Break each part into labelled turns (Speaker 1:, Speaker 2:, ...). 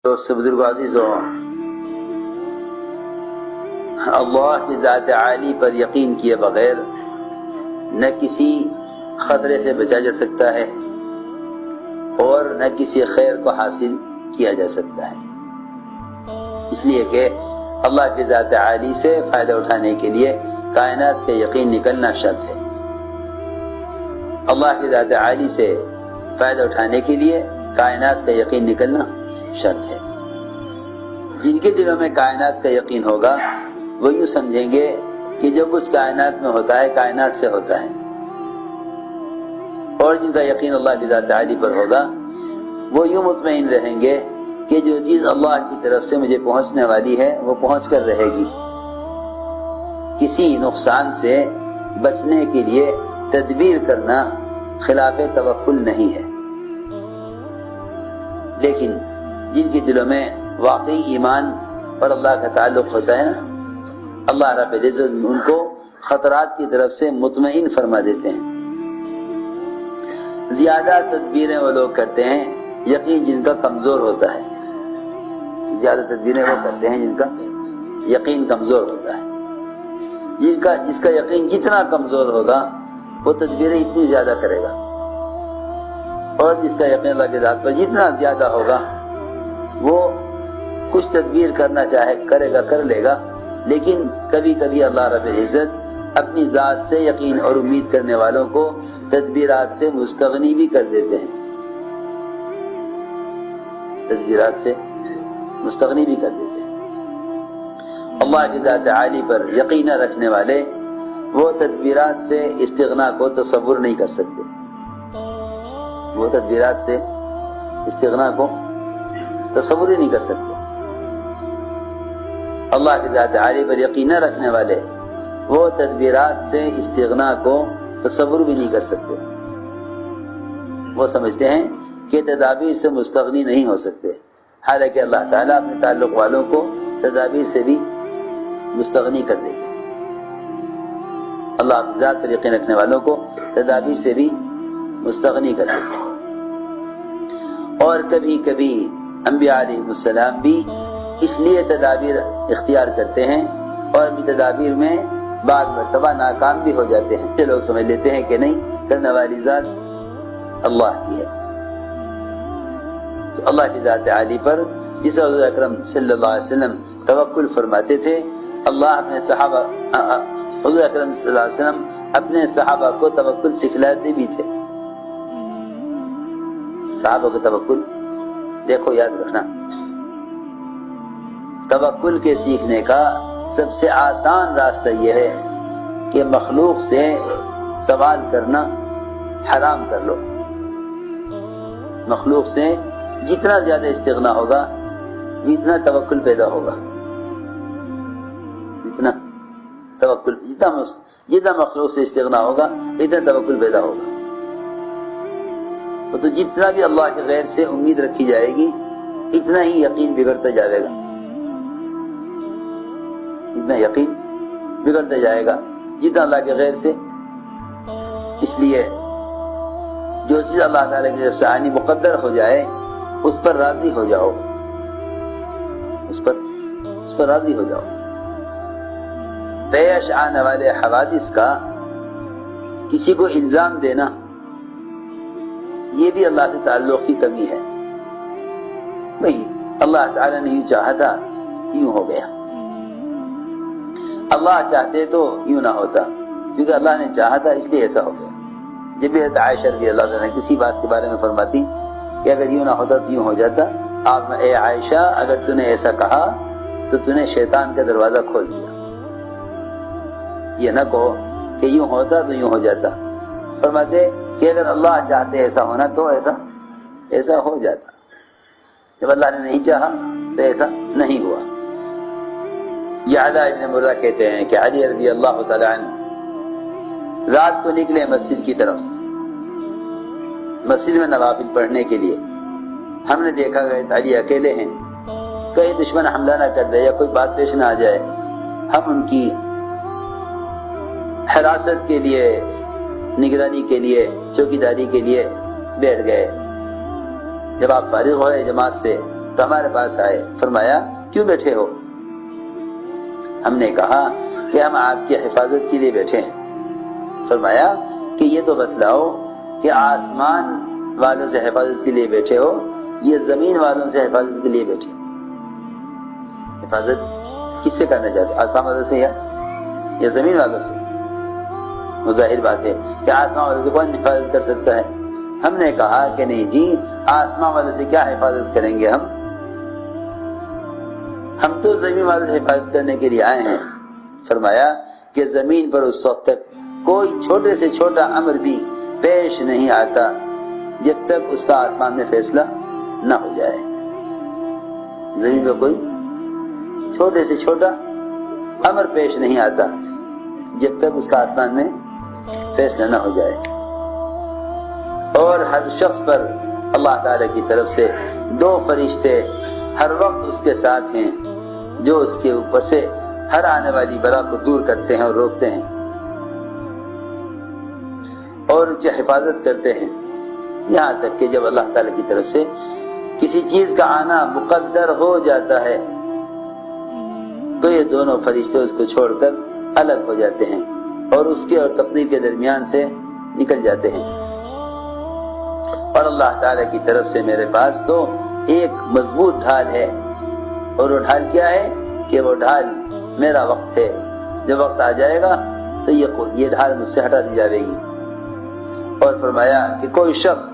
Speaker 1: دوست بزرگ عزیزوں، اللہ کی ذات عالی پر یقین کیے بغیر نہ کسی خطرے سے بچا جا سکتا ہے اور نہ کسی خیر کو حاصل کیا جا سکتا ہے، اس لیے کہ اللہ کی ذات عالی سے فائدہ اٹھانے کے لیے کائنات کا یقین نکلنا شرط ہے۔ اللہ کی ذات عالی سے فائدہ اٹھانے کے لیے کائنات کا یقین نکلنا شرط ہے۔ جن کے دلوں میں کائنات کا یقین ہوگا وہ یوں سمجھیں گے کہ جو کچھ کائنات میں ہوتا ہے کائنات سے ہوتا ہے، اور جن کا یقین اللہ کی ذات عالی پر ہوگا وہ یوں مطمئن رہیں گے کہ جو چیز اللہ کی طرف سے مجھے پہنچنے والی ہے وہ پہنچ کر رہے گی۔ کسی نقصان سے بچنے کے لیے تدبیر کرنا خلاف توکل نہیں ہے، لیکن جن کے دلوں میں واقعی ایمان اور اللہ کا تعلق ہوتا ہے نا، اللہ رب العزت ان کو خطرات کی طرف سے مطمئن فرما دیتے ہیں۔ زیادہ تدبیریں وہ لوگ کرتے ہیں یقین جن کا کمزور ہوتا ہے، زیادہ تدبیریں وہ کرتے ہیں جن کا یقین کمزور ہوتا ہے۔ جس کا یقین جتنا کمزور ہوگا وہ تدبیریں اتنی زیادہ کرے گا، اور جس کا یقین اللہ کی ذات پر جتنا زیادہ ہوگا وہ کچھ تدبیر کرنا چاہے کرے گا، کر لے گا، لیکن کبھی کبھی اللہ رب العزت اپنی ذات سے یقین اور امید کرنے والوں کو تدبیرات سے مستغنی بھی کر دیتے ہیں، تدبیرات سے مستغنی بھی کر دیتے ہیں۔ اللہ کی ذات عالی پر یقین رکھنے والے وہ تدبیرات سے استغنا کو تصور نہیں کر سکتے، وہ تدبیرات سے استغنا کو تصور ہی نہیں کر سکتے۔ اللہ کی ذات عالی پر یقین رکھنے والے وہ تدبیرات سے استغنا کو تصور بھی نہیں کر سکتے، وہ سمجھتے ہیں کہ تدابیر سے مستغنی نہیں ہو سکتے، حالانکہ اللہ تعالیٰ اپنے تعلق والوں کو تدابیر سے بھی مستغنی کر دیتے ہیں۔ اللہ اپنی ذات پر یقین رکھنے والوں کو تدابیر سے بھی مستغنی کر دیتے ہیں، اور کبھی کبھی انبیاء علیہ السلام بھی اس لیے تدابیر اختیار کرتے ہیں اور بھی تدابیر میں بعض مرتبہ ناکام بھی ہو جاتے ہیں، یہ لوگ سمجھ لیتے ہیں کہ نہیں، کرنے والی ذات اللہ کی ہے۔ تو اللہ کی ذات عالی پر جس حضور اکرم صلی اللہ علیہ وسلم توکل فرماتے تھے، اللہ اپنے صحابہ حضور اکرم صلی اللہ علیہ وسلم اپنے صحابہ کو توکل سکھلاتے بھی تھے۔ صحابہ کو توکل دیکھو، یاد رکھنا، توکل کے سیکھنے کا سب سے آسان راستہ یہ ہے کہ مخلوق سے سوال کرنا حرام کر لو۔ مخلوق سے جتنا زیادہ استغنا ہوگا اتنا توکل پیدا ہوگا، جتنا مخلوق سے استغنا ہوگا اتنا توکل پیدا ہوگا، تو جتنا بھی اللہ کے غیر سے امید رکھی جائے گی اتنا ہی یقین بگڑتا جائے گا، اتنا یقین بگڑتا جائے گا جتنا اللہ کے غیر سے۔ اس لیے جو چیز اللہ تعالیٰ کی طرف سے آنی مقدر ہو جائے اس پر راضی ہو جاؤ، اس پر راضی ہو جاؤ۔ پیش آنے والے حوادث کا کسی کو الزام دینا یہ بھی اللہ سے تعلق کی کمی ہے، بھئی اللہ تعالیٰ نے یوں چاہا تھا یوں ہو گیا، اللہ چاہتے تو یوں نہ ہوتا، کیونکہ اللہ نے چاہا تھا اس لیے ایسا ہو گیا۔ جب حضرت عائشہ رضی اللہ عنہ کسی بات کے بارے میں فرماتی کہ اگر یوں نہ ہوتا تو یوں ہو جاتا، آپ نے اے عائشہ اگر تو نے ایسا کہا تو تو نے شیطان کا دروازہ کھول دیا، یہ نہ کہو کہ یوں ہوتا تو یوں ہو جاتا، فرماتے کہ اگر اللہ چاہتے ایسا ہونا تو ایسا ہو جاتا، جب اللہ نے نہیں چاہا تو ایسا نہیں ہوا۔ یہ علاء ابن مرہ کہتے ہیں کہ علی رضی اللہ تعالی عنہ رات کو نکلے مسجد کی طرف، مسجد میں نوافل پڑھنے کے لیے، ہم نے دیکھا کہ علی اکیلے ہیں، کہیں دشمن حملہ نہ کر دے یا کوئی بات پیش نہ آ جائے، ہم ان کی حراست کے لیے، نگرانی کے لیے، چوکیداری کے لیے بیٹھ گئے۔ جب آپ فارغ ہوئے جماعت سے تو ہمارے پاس آئے، فرمایا کیوں بیٹھے ہو؟ ہم نے کہا کہ ہم آپ کی حفاظت کے لیے بیٹھے ہیں۔ فرمایا کہ یہ تو بتلاؤ کہ آسمان والوں سے حفاظت کے لیے بیٹھے ہو یہ زمین والوں سے حفاظت کے لیے بیٹھے؟ حفاظت کس سے کرنا چاہتے؟ آسمان والوں سے یا زمین والوں سے؟ وہ ظاہر بات ہے کہ آسمان والوں سے کون حفاظت کر سکتا ہے؟ ہم نے کہا کہ نہیں جی، آسمان والوں سے کیا حفاظت کریں گے ہم تو زمین والوں سے حفاظت کرنے کے لیے آئے ہیں۔ فرمایا کہ زمین پر اس وقت تک کوئی چھوٹے سے چھوٹا امر بھی پیش نہیں آتا جب تک اس کا آسمان میں فیصلہ نہ ہو جائے۔ زمین پر کوئی چھوٹے سے چھوٹا امر پیش نہیں آتا جب تک اس کا آسمان میں فیصلہ نہ ہو جائے، اور ہر شخص پر اللہ تعالی کی طرف سے 2 فرشتے ہر وقت اس کے ساتھ ہیں جو اس کے اوپر سے ہر آنے والی بلا کو دور کرتے ہیں اور روکتے ہیں اور ان کی حفاظت کرتے ہیں، یہاں تک کہ جب اللہ تعالی کی طرف سے کسی چیز کا آنا مقدر ہو جاتا ہے تو یہ دونوں فرشتے اس کو چھوڑ کر الگ ہو جاتے ہیں اور اس کے اور تقدیر کے درمیان سے نکل جاتے ہیں۔ اور اللہ تعالی کی طرف سے میرے پاس تو ایک مضبوط ڈھال ہے، اور وہ ڈھال کیا ہے کہ وہ ڈھال میرا وقت ہے، جب وقت آ جائے گا تو یہ ڈھال مجھ سے ہٹا دی جائے گی۔ اور فرمایا کہ کوئی شخص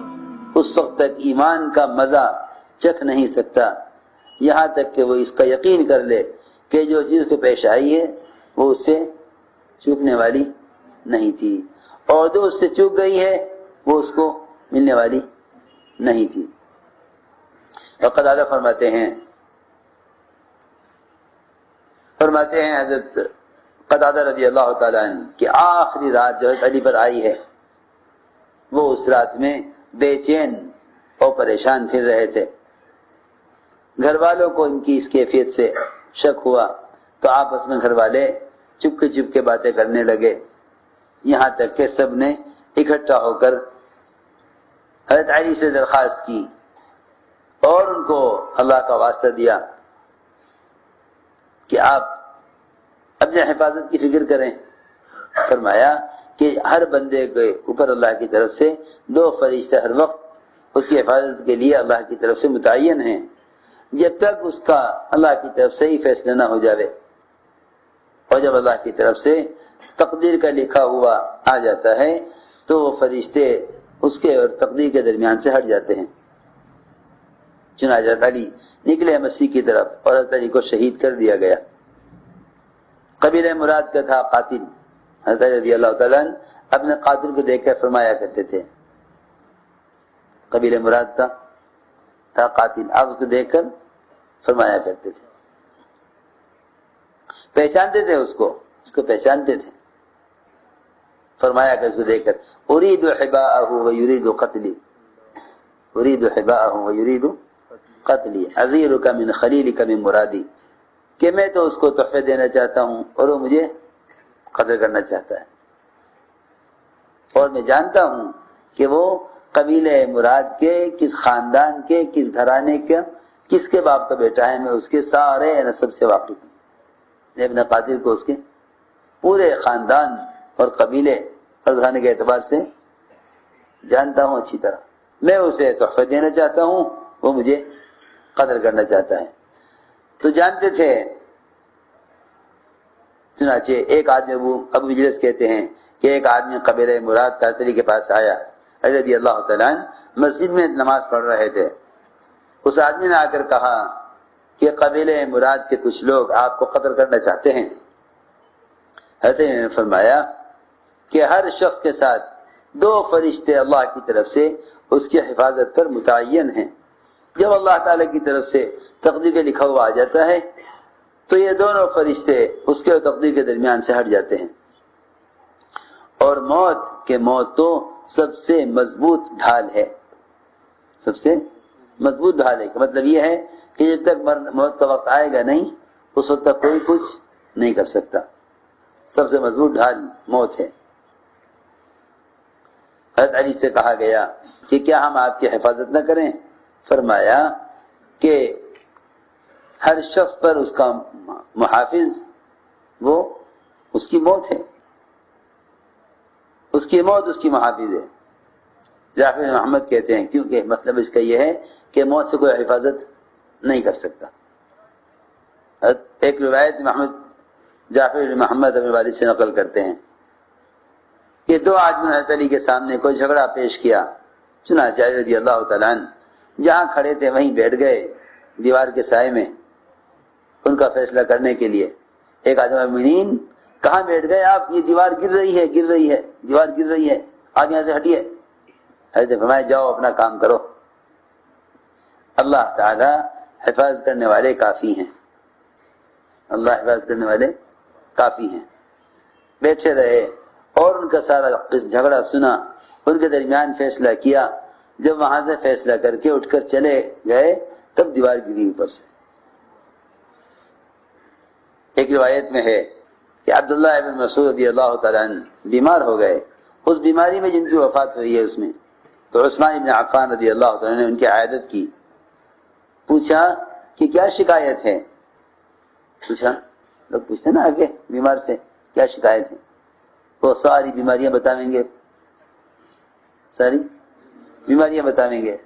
Speaker 1: اس وقت تک ایمان کا مزہ چکھ نہیں سکتا یہاں تک کہ وہ اس کا یقین کر لے کہ جو چیز کو پیش آئی ہے وہ اس سے چوکنے والی نہیں تھی، اور جو اس سے چوک گئی ہے وہ اس کو ملنے والی نہیں تھی۔ اور قتادہ فرماتے ہیں حضرت قتادہ رضی اللہ تعالیٰ عنہ کہ آخری رات جو علی پر آئی ہے وہ اس رات میں بے چین اور پریشان پھر رہے تھے۔ گھر والوں کو ان کی اس کیفیت سے شک ہوا تو آپس میں گھر والے چپ کے باتیں کرنے لگے، یہاں تک کہ سب نے اکٹھا ہو کر حضرت علی سے درخواست کی اور ان کو اللہ کا واسطہ دیا کہ آپ اپنے حفاظت کی فکر کریں۔ فرمایا کہ ہر بندے کے اوپر اللہ کی طرف سے 2 فرشتے ہر وقت اس کی حفاظت کے لیے اللہ کی طرف سے متعین ہیں جب تک اس کا اللہ کی طرف سے ہی فیصلہ نہ ہو جاوے، اور جب اللہ کی طرف سے تقدیر کا لکھا ہوا آ جاتا ہے تو وہ فرشتے اس کے اور تقدیر کے درمیان سے ہٹ جاتے ہیں۔ چنانچہ علی نکلے مسیح کی طرف اور حضرت علی کو شہید کر دیا گیا۔ قبیلہ مراد کا تھا قاتل، حضرت علی رضی اللہ تعالیٰ عنہ اپنے قاتل کو دیکھ کر فرمایا کرتے تھے، قبیلہ مراد کا تھا قاتل، آپ اس کو دیکھ کر فرمایا کرتے تھے، پہچانتے تھے اس کو پہچانتے تھے، فرمایا کہ اس کو دیکھ کر اريد حباءه ويريد قتلي، اريد حباءه ويريد قتلي عذيرك من خليلك من مرادي، کہ میں تو اس کو تحفے دینا چاہتا ہوں اور وہ مجھے قتل کرنا چاہتا ہے، اور میں جانتا ہوں کہ وہ قبیلہ مراد کے کس خاندان کے کس گھرانے کے کس کے باپ کا بیٹا ہے، میں اس کے سارے نسب سے واقف ہوں، میں اپنے قاتل کو اس کے پورے خاندان اور قبیلے اور گھرانے کے اعتبار سے جانتا ہوں اچھی طرح، میں اسے تحفہ دینا چاہتا ہوں، وہ مجھے قتل کرنا چاہتا ہے۔ تو جانتے تھے۔ چنانچہ ایک آدمی ابو مجلس کہتے ہیں کہ ایک آدمی قبیلہ مراد قاتلی کے پاس آیا، علی رضی اللہ تعالیٰ عنہ مسجد میں نماز پڑھ رہے تھے، اس آدمی نے آ کر کہا کہ قبیلہ مراد کے کچھ لوگ آپ کو قتل کرنا چاہتے ہیں۔ حضرت نے فرمایا کہ ہر شخص کے ساتھ 2 فرشتے اللہ کی طرف سے اس کی حفاظت پر متعین ہیں، جب اللہ تعالی کی طرف سے تقدیر کے لکھا ہوا آ جاتا ہے تو یہ دونوں فرشتے اس کے اور تقدیر کے درمیان سے ہٹ جاتے ہیں، اور موت تو سب سے مضبوط ڈھال ہے، سب سے مضبوط ڈھال ہے، کہ مطلب یہ ہے کہ جب تک موت کا وقت آئے گا نہیں اس وقت تک کوئی کچھ نہیں کر سکتا، سب سے مضبوط ڈھال موت ہے۔ حضرت علی سے کہا گیا کہ کیا ہم آپ کی حفاظت نہ کریں؟ فرمایا کہ ہر شخص پر اس کا محافظ وہ اس کی موت ہے، اس کی موت اس کی محافظ ہے۔ جعفر بن محمد کہتے ہیں کیونکہ مطلب اس کا یہ ہے کہ موت سے کوئی حفاظت نہیں کر سکتا۔ ایک روایت محمد جعفر بن محمد اپنے والد سے نقل کرتے ہیں کہ دو آدمی حضرت علی کے سامنے کوئی جھگڑا پیش کیا، چنانچہ علی رضی اللہ تعالیٰ عنہ جہاں کھڑے تھے وہیں بیٹھ گئے دیوار کے سائے میں ان کا فیصلہ کرنے کے لیے۔ ایک آدمی مومنین کہاں بیٹھ گئے آپ؟ یہ دیوار گر رہی ہے، گر رہی ہے، دیوار گر رہی ہے، آپ یہاں سے ہٹیے۔ حضرت فرمایا جاؤ اپنا کام کرو، اللہ تعالی حفاظت کرنے والے کافی ہیں، اللہ حفاظت کرنے والے کافی ہیں۔ بیٹھے رہے اور ان کا سارا جھگڑا سنا، ان کے درمیان فیصلہ کیا۔ جب وہاں سے فیصلہ کر کے اٹھ کر چلے گئے تب دیوار گری اوپر سے۔ ایک روایت میں ہے کہ عبداللہ ابن مسعود رضی اللہ تعالیٰ عنہ بیمار ہو گئے، اس بیماری میں جن کی وفات ہوئی ہے اس میں تو عثمان ابن عفان رضی اللہ تعالیٰ نے ان کی عیادت کی، پوچھا کہ کیا شکایت ہے؟ پوچھا، لوگ پوچھتے نا آگے بیمار سے کیا شکایت ہے، وہ ساری بیماریاں بتائیں گے، ساری بیماریاں بتائیں گے،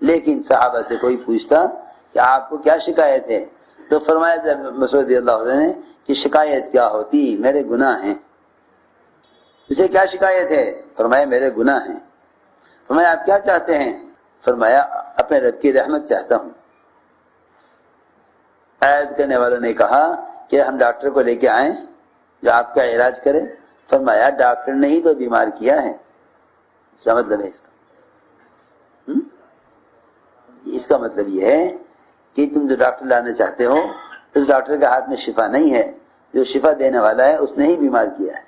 Speaker 1: لیکن صحابہ سے کوئی پوچھتا کہ آپ کو کیا شکایت ہے تو فرمایا جب مسعود رضی اللہ عنہ نے کہ شکایت کیا ہوتی، میرے گناہ ہیں۔ تجھے کیا شکایت ہے؟ فرمایا میرے گناہ ہیں۔ فرمایا آپ کیا چاہتے ہیں؟ فرمایا اپنے رب کی رحمت چاہتا ہوں۔ عیادت کرنے والوں نے کہا کہ ہم ڈاکٹر کو لے کے آئیں جو آپ کا علاج کرے۔ فرمایا ڈاکٹر نے ہی تو بیمار کیا ہے۔ کیا مطلب ہے اس کا؟ اس کا مطلب یہ ہے کہ تم جو ڈاکٹر لانا چاہتے ہو اس ڈاکٹر کے ہاتھ میں شفا نہیں ہے، جو شفا دینے والا ہے اس نے ہی بیمار کیا ہے،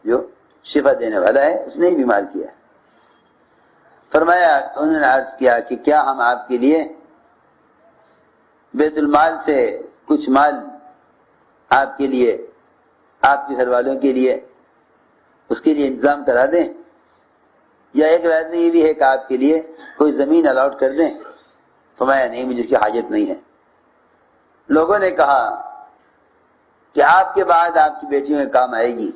Speaker 1: جو شفا دینے والا ہے اس نے ہی بیمار کیا ہے۔ فرمایا انہوں نے عرض کیا کہ کیا ہم آپ کے لیے بیت المال سے کچھ مال آپ کے لیے، آپ کے گھر والوں کے لیے اس کے لیے انتظام کرا دیں، یا ایک روایت میں یہ بھی ہے کہ آپ کے لیے کوئی زمین الاٹ کر دیں؟ فرمایا نہیں، مجھے اس کی حاجت نہیں ہے۔ لوگوں نے کہا کہ آپ کے بعد آپ کی بیٹیوں کے کام آئے گی،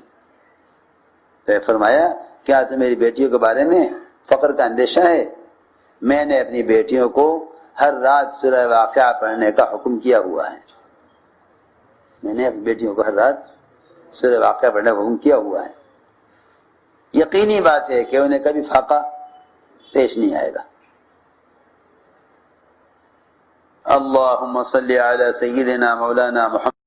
Speaker 1: تو فرمایا کیا تو میری بیٹیوں کے بارے میں فقر کا اندیشہ ہے؟ میں نے اپنی بیٹیوں کو ہر رات سورہ واقعہ پڑھنے کا حکم کیا ہوا ہے، میں نے اپنی بیٹیوں کو ہر رات سورہ واقعہ پڑھنے کا حکم کیا ہوا ہے۔ یقینی بات ہے کہ انہیں کبھی فاقہ پیش نہیں آئے گا۔ اللہم صلی علی سیدنا مولانا محمد